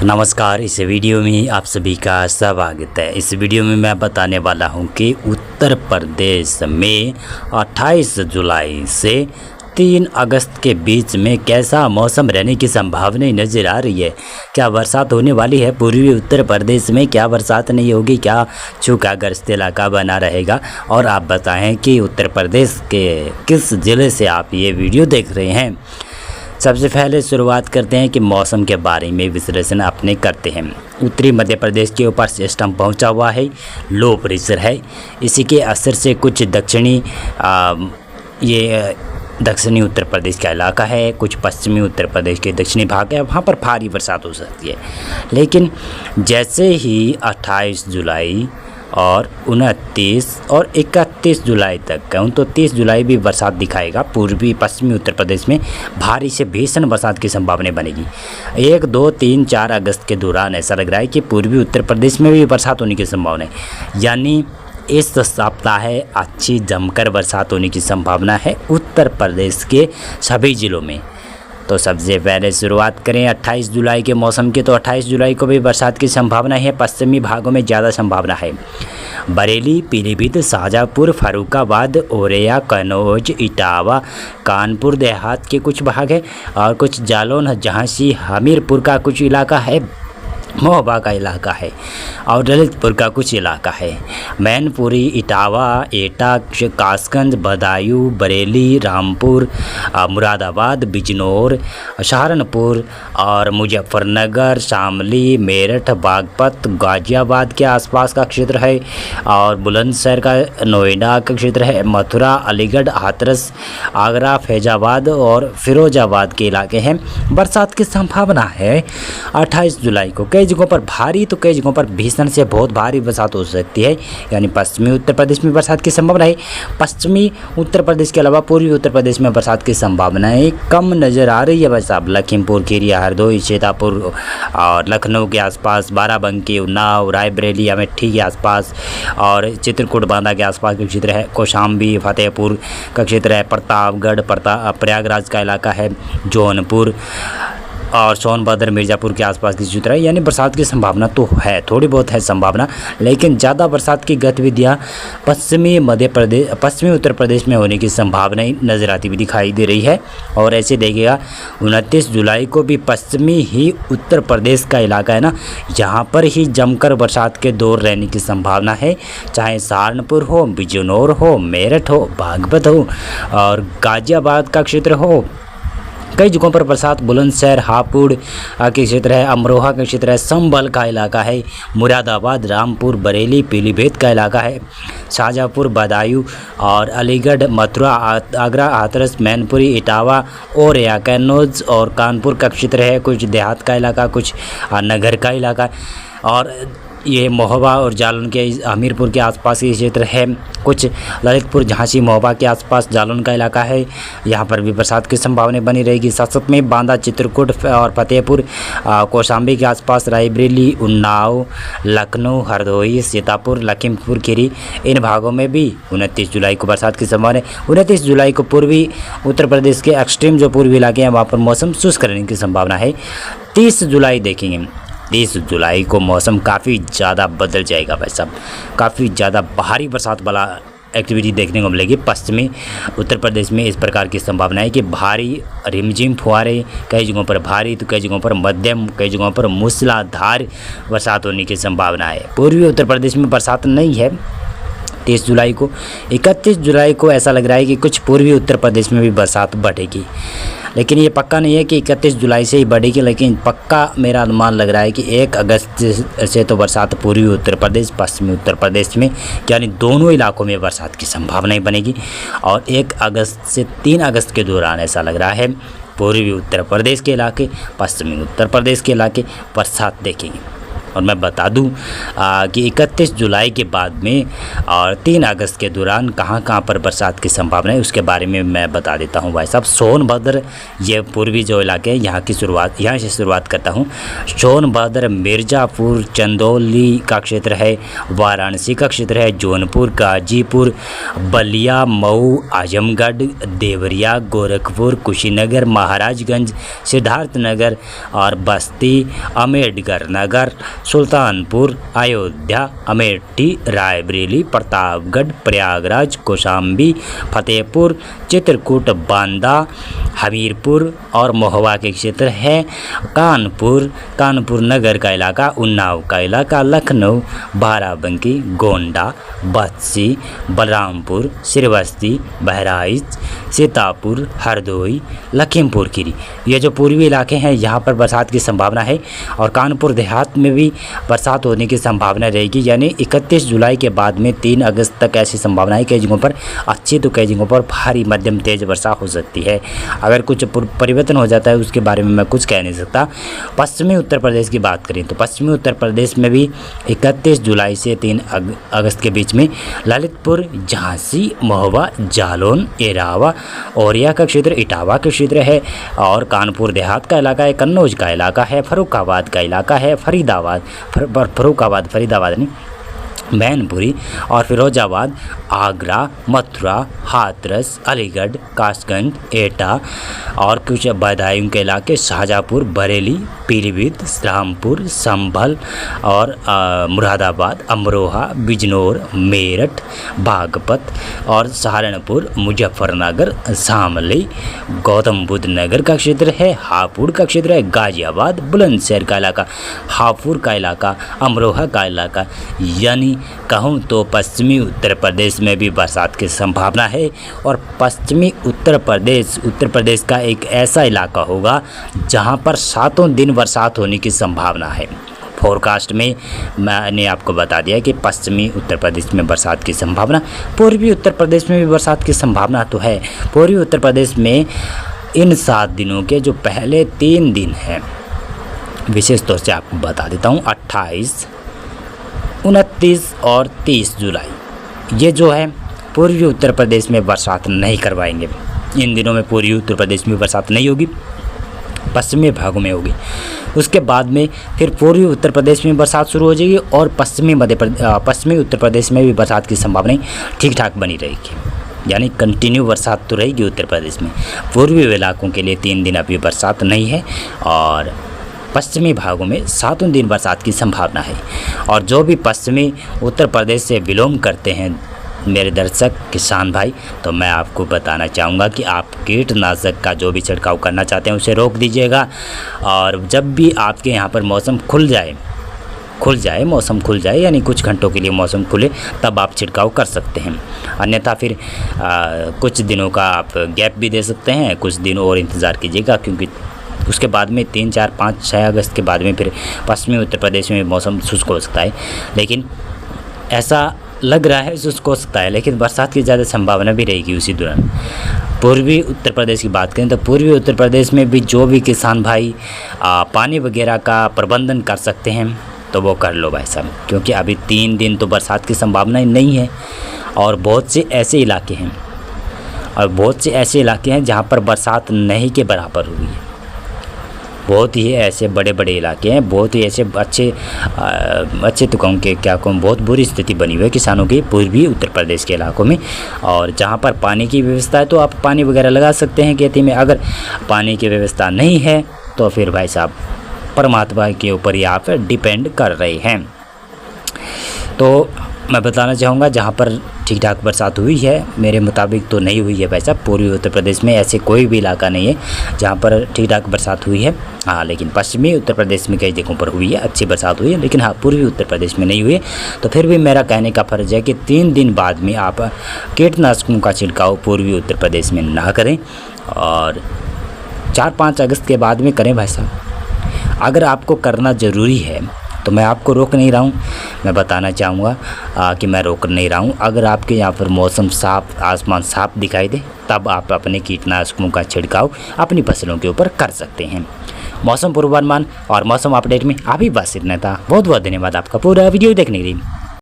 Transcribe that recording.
नमस्कार। इस वीडियो में आप सभी का स्वागत है। इस वीडियो में मैं बताने वाला हूं कि उत्तर प्रदेश में 28 जुलाई से 3 अगस्त के बीच में कैसा मौसम रहने की संभावना नज़र आ रही है। क्या बरसात होने वाली है पूर्वी उत्तर प्रदेश में? क्या बरसात नहीं होगी? क्या सूखाग्रस्त इलाका बना रहेगा? और आप बताएं कि उत्तर प्रदेश के किस ज़िले से आप ये वीडियो देख रहे हैं। सबसे पहले शुरुआत करते हैं कि मौसम के बारे में विश्लेषण अपने करते हैं। उत्तरी मध्य प्रदेश के ऊपर सिस्टम पहुंचा हुआ है, लो प्रेशर है। इसी के असर से कुछ दक्षिणी उत्तर प्रदेश का इलाका है, कुछ पश्चिमी उत्तर प्रदेश के दक्षिणी भाग है, वहाँ पर भारी बरसात हो सकती है। लेकिन जैसे ही 28 जुलाई और 29 और 31 जुलाई तक कहूँ तो 30 जुलाई भी बरसात दिखाएगा। पूर्वी पश्चिमी उत्तर प्रदेश में भारी से भीषण बरसात की संभावना बनेगी। 1, 2, 3, 4 अगस्त के दौरान ऐसा लग रहा है कि पूर्वी उत्तर प्रदेश में भी बरसात होने की संभावना है। यानी इस सप्ताह अच्छी जमकर बरसात होने की संभावना है उत्तर प्रदेश के सभी ज़िलों में। तो सबसे पहले शुरुआत करें 28 जुलाई के मौसम की। तो 28 जुलाई को भी बरसात की संभावना है। पश्चिमी भागों में ज़्यादा संभावना है। बरेली, पीलीभीत, शाजापुर, फर्रुखाबाद, औरैया, कन्नौज, इटावा, कानपुर देहात के कुछ भाग है और कुछ जालौन, झांसी, हमीरपुर का कुछ इलाका है, महोबा का इलाका है और ललितपुर का कुछ इलाका है। मैनपुरी, इटावा, एटा, कासगंज, बदायूं, बरेली, रामपुर, मुरादाबाद, बिजनौर, सहारनपुर और मुजफ्फरनगर, शामली, मेरठ, बागपत, गाजियाबाद के आसपास का क्षेत्र है और बुलंदशहर का, नोएडा का क्षेत्र है। मथुरा, अलीगढ़, हाथरस, आगरा, फैजाबाद और फिरोजाबाद के इलाके हैं। बरसात की संभावना है 28 जुलाई को। कई जगहों पर भारी तो कई जगहों पर भीषण से बहुत भारी बरसात हो सकती है। यानी पश्चिमी उत्तर प्रदेश में बरसात की संभावना है। पश्चिमी उत्तर प्रदेश के अलावा पूर्वी उत्तर प्रदेश में बरसात की संभावनाएं कम नज़र आ रही है। बस अब लखीमपुर खीरी, हरदोई, सीतापुर और लखनऊ के आसपास, बाराबंकी, उन्नाव, रायबरेली, अमेठी के आसपास और चित्रकूट बांदा के आसपास का क्षेत्र है। कौशाम्बी, फतेहपुर का क्षेत्र है। प्रतापगढ़, प्रयागराज का इलाका है। जौनपुर और सोनभद्र, मिर्ज़ापुर के आसपास की क्षेत्र है। यानी बरसात की संभावना तो है, थोड़ी बहुत है संभावना, लेकिन ज़्यादा बरसात की गतिविधियाँ पश्चिमी उत्तर प्रदेश में होने की संभावनाएं नज़र आती हुई दिखाई दे रही है। और ऐसे देखिएगा 29 जुलाई को भी पश्चिमी ही उत्तर प्रदेश का इलाका है ना, यहाँ पर ही जमकर बरसात के दौर रहने की संभावना है। चाहे सहारनपुर हो, बिजनौर हो, मेरठ हो, बागपत हो और गाजियाबाद का क्षेत्र हो, कई जगहों पर बरसात। बुलंदशहर, हापुड़ के क्षेत्र है, अमरोहा का क्षेत्र है, संभल का इलाका है, मुरादाबाद, रामपुर, बरेली, पीलीभीत का इलाका है, शाजापुर, बदायूं और अलीगढ़, मथुरा, आगरा, हाथरस, मैनपुरी, इटावा, औरैया, कन्नौज और कानपुर का क्षेत्र है। कुछ देहात का इलाका, कुछ नगर का इलाका और ये महोबा और जालौन के हमीरपुर के आसपास के क्षेत्र है। कुछ ललितपुर, झांसी, महोबा के आसपास जालौन का इलाका है, यहाँ पर भी बरसात की संभावना बनी रहेगी। साथ में बांदा, चित्रकूट और फतेहपुर, कौशाम्बी के आसपास, रायबरेली, उन्नाव, लखनऊ, हरदोई, सीतापुर, लखीमपुर खीरी, इन भागों में भी 29 जुलाई को बरसात की संभावना है। 29 जुलाई को पूर्वी उत्तर प्रदेश के एक्सट्रीम जो पूर्वी इलाके हैं वहाँ पर मौसम शुष्क रहने की संभावना है। 30 जुलाई देखेंगे, 30 जुलाई को मौसम काफ़ी ज़्यादा बदल जाएगा भाई साहब। काफ़ी ज़्यादा भारी बरसात वाला एक्टिविटी देखने को मिलेगी पश्चिमी उत्तर प्रदेश में। इस प्रकार की संभावना है कि भारी रिमझिम फुहारे, कई जगहों पर भारी तो कई जगहों पर मध्यम, कई जगहों पर मूसलाधार बरसात होने की संभावना है। पूर्वी उत्तर प्रदेश में बरसात नहीं है 30 जुलाई को। 31 जुलाई को ऐसा लग रहा है कि कुछ पूर्वी उत्तर प्रदेश में भी बरसात बढ़ेगी, लेकिन ये पक्का नहीं है कि 31 जुलाई से ही बढ़ेगी। लेकिन पक्का मेरा अनुमान लग रहा है कि 1 अगस्त से तो बरसात पूर्वी उत्तर प्रदेश, पश्चिमी उत्तर प्रदेश में यानी दोनों इलाकों में बरसात की संभावनाएं बनेगी। और 1 अगस्त से 3 अगस्त के दौरान ऐसा लग रहा है पूर्वी उत्तर प्रदेश के इलाके, पश्चिमी उत्तर प्रदेश के इलाके बरसात देखेंगे। और मैं बता दूं कि 31 जुलाई के बाद में और 3 अगस्त के दौरान कहां कहां पर बरसात की संभावना है उसके बारे में मैं बता देता हूं भाई साहब। सोनभद्र, ये पूर्वी जो इलाके हैं यहाँ से शुरुआत करता हूं। सोनभद्र, मिर्ज़ापुर, चंदौली का क्षेत्र है, वाराणसी का क्षेत्र है, जौनपुर, गाजीपुर, बलिया, मऊ, आजमगढ़, देवरिया, गोरखपुर, कुशीनगर, महाराजगंज, सिद्धार्थनगर और बस्ती, अम्बेडकर नगर, सुल्तानपुर, अयोध्या, अमेठी, रायबरेली, प्रतापगढ़, प्रयागराज, कौशाम्बी, फतेहपुर, चित्रकूट, बांदा, हमीरपुर और महोबा के क्षेत्र है। कानपुर नगर का इलाका, उन्नाव का इलाका, लखनऊ, बाराबंकी, गोंडा, बस्ती, बलरामपुर, श्रीवस्ती, बहराइच, सीतापुर, हरदोई, लखीमपुर खीरी, ये जो पूर्वी इलाके हैं यहाँ पर बरसात की संभावना है। और कानपुर देहात में भी बरसात होने की संभावना रहेगी, यानी 31 जुलाई के बाद में 3 अगस्त तक ऐसी संभावना है। कई जगहों पर अच्छी तो कई जगहों पर भारी मध्यम तेज वर्षा हो सकती है। अगर कुछ परिवर्तन हो जाता है उसके बारे में मैं कुछ कह नहीं सकता। पश्चिमी उत्तर प्रदेश की बात करें तो पश्चिमी उत्तर प्रदेश में भी 31 जुलाई से 3 अगस्त के बीच में ललितपुर, झांसी, महोबा, जालौन, एरावा, औरिया का क्षेत्र, इटावा का क्षेत्र है और कानपुर देहात का इलाका है, कन्नौज का इलाका है, फर्रुखाबाद का इलाका है, फरीदाबाद नहीं, मैनपुरी और फिरोजाबाद, आगरा, मथुरा, हाथरस, अलीगढ़, कासगंज, एटा और कुछ बदायूं के इलाके, शाहजहाँपुर, बरेली, पीलीभीत, रामपुर, संभल और मुरादाबाद, अमरोहा, बिजनौर, मेरठ, बागपत और सहारनपुर, मुजफ्फरनगर, शामली, गौतम बुद्ध नगर का क्षेत्र है, हापुड़ का क्षेत्र है, गाजियाबाद, बुलंदशहर का इलाका, हापुड़ का इलाका, अमरोहा का इलाका, यानी कहूँ तो पश्चिमी उत्तर प्रदेश में भी बरसात की संभावना है। और पश्चिमी उत्तर प्रदेश का एक ऐसा इलाका होगा जहाँ पर 7 दिन बरसात होने की संभावना है। फोरकास्ट में मैंने आपको बता दिया कि पश्चिमी उत्तर प्रदेश में बरसात की संभावना, पूर्वी उत्तर प्रदेश में भी बरसात की संभावना तो है। पूर्वी उत्तर प्रदेश में इन 7 दिनों के जो पहले 3 दिन हैं विशेष तौर से आपको बता देता हूँ, 28, 29 और 30 जुलाई, ये जो है पूर्वी उत्तर प्रदेश में बरसात नहीं करवाएंगे। इन दिनों में पूर्वी उत्तर प्रदेश में बरसात नहीं होगी, पश्चिमी भागों में होगी। उसके बाद में फिर पूर्वी उत्तर प्रदेश में बरसात शुरू हो जाएगी और पश्चिमी उत्तर प्रदेश में भी बरसात की संभावना ठीक ठाक बनी रहेगी, यानी कंटिन्यू बरसात तो रहेगी उत्तर प्रदेश में। पूर्वी इलाकों के लिए 3 दिन अभी बरसात नहीं है और पश्चिमी भागों में 7 दिन बरसात की संभावना है। और जो भी पश्चिमी उत्तर प्रदेश से बिलोंग करते हैं मेरे दर्शक किसान भाई, तो मैं आपको बताना चाहूँगा कि आप कीटनाशक का जो भी छिड़काव करना चाहते हैं उसे रोक दीजिएगा। और जब भी आपके यहाँ पर मौसम खुल जाए मौसम खुल जाए, यानी कुछ घंटों के लिए मौसम खुले, तब आप छिड़काव कर सकते हैं। अन्यथा फिर कुछ दिनों का आप गैप भी दे सकते हैं, कुछ दिन और इंतज़ार कीजिएगा, क्योंकि उसके बाद में 3, 4, 5, 6 अगस्त के बाद में फिर पश्चिमी उत्तर प्रदेश में मौसम शुष्क हो सकता है। लेकिन ऐसा लग रहा है शुष्क हो सकता है, लेकिन बरसात की ज़्यादा संभावना भी रहेगी उसी दौरान। पूर्वी उत्तर प्रदेश की बात करें तो पूर्वी उत्तर प्रदेश में भी जो भी किसान भाई पानी वगैरह का प्रबंधन कर सकते हैं तो वो कर लो भाई साहब, क्योंकि अभी 3 दिन तो बरसात की संभावना नहीं है। और बहुत से ऐसे इलाके हैं जहाँ पर बरसात नहीं के बराबर हुई है। बहुत ही ऐसे बड़े बड़े इलाके हैं, बहुत ही ऐसे अच्छे तो कहूँ कि क्या कहूँ, बहुत बुरी स्थिति बनी हुई है किसानों की पूर्वी उत्तर प्रदेश के इलाकों में। और जहाँ पर पानी की व्यवस्था है तो आप पानी वगैरह लगा सकते हैं खेती में। अगर पानी की व्यवस्था नहीं है तो फिर भाई साहब परमात्मा के ऊपर ही आप डिपेंड कर रहे हैं। तो मैं बताना चाहूँगा जहाँ पर ठीक ठाक बरसात हुई है, मेरे मुताबिक तो नहीं हुई है भाई साहब। पूर्वी उत्तर प्रदेश में ऐसे कोई भी इलाका नहीं है जहाँ पर ठीक ठाक बरसात हुई है। हाँ, लेकिन पश्चिमी उत्तर प्रदेश में कई जगहों पर हुई है, अच्छी बरसात हुई है, लेकिन हाँ पूर्वी उत्तर प्रदेश में नहीं हुई है। तो फिर भी मेरा कहने का फ़र्ज़ है कि 3 दिन बाद में आप कीटनाशकों का छिड़काव पूर्वी उत्तर प्रदेश में ना करें और 4-5 अगस्त के बाद में करें भाई साहब। अगर आपको करना ज़रूरी है तो मैं आपको रोक नहीं रहा हूँ, मैं बताना चाहूँगा कि मैं रोक नहीं रहा हूँ। अगर आपके यहाँ पर मौसम साफ, आसमान साफ दिखाई दे, तब आप अपने कीटनाशकों का छिड़काव अपनी फसलों के ऊपर कर सकते हैं। मौसम पूर्वानुमान और मौसम अपडेट में अभी बस इतना था। बहुत बहुत धन्यवाद आपका पूरा वीडियो देखने के लिए।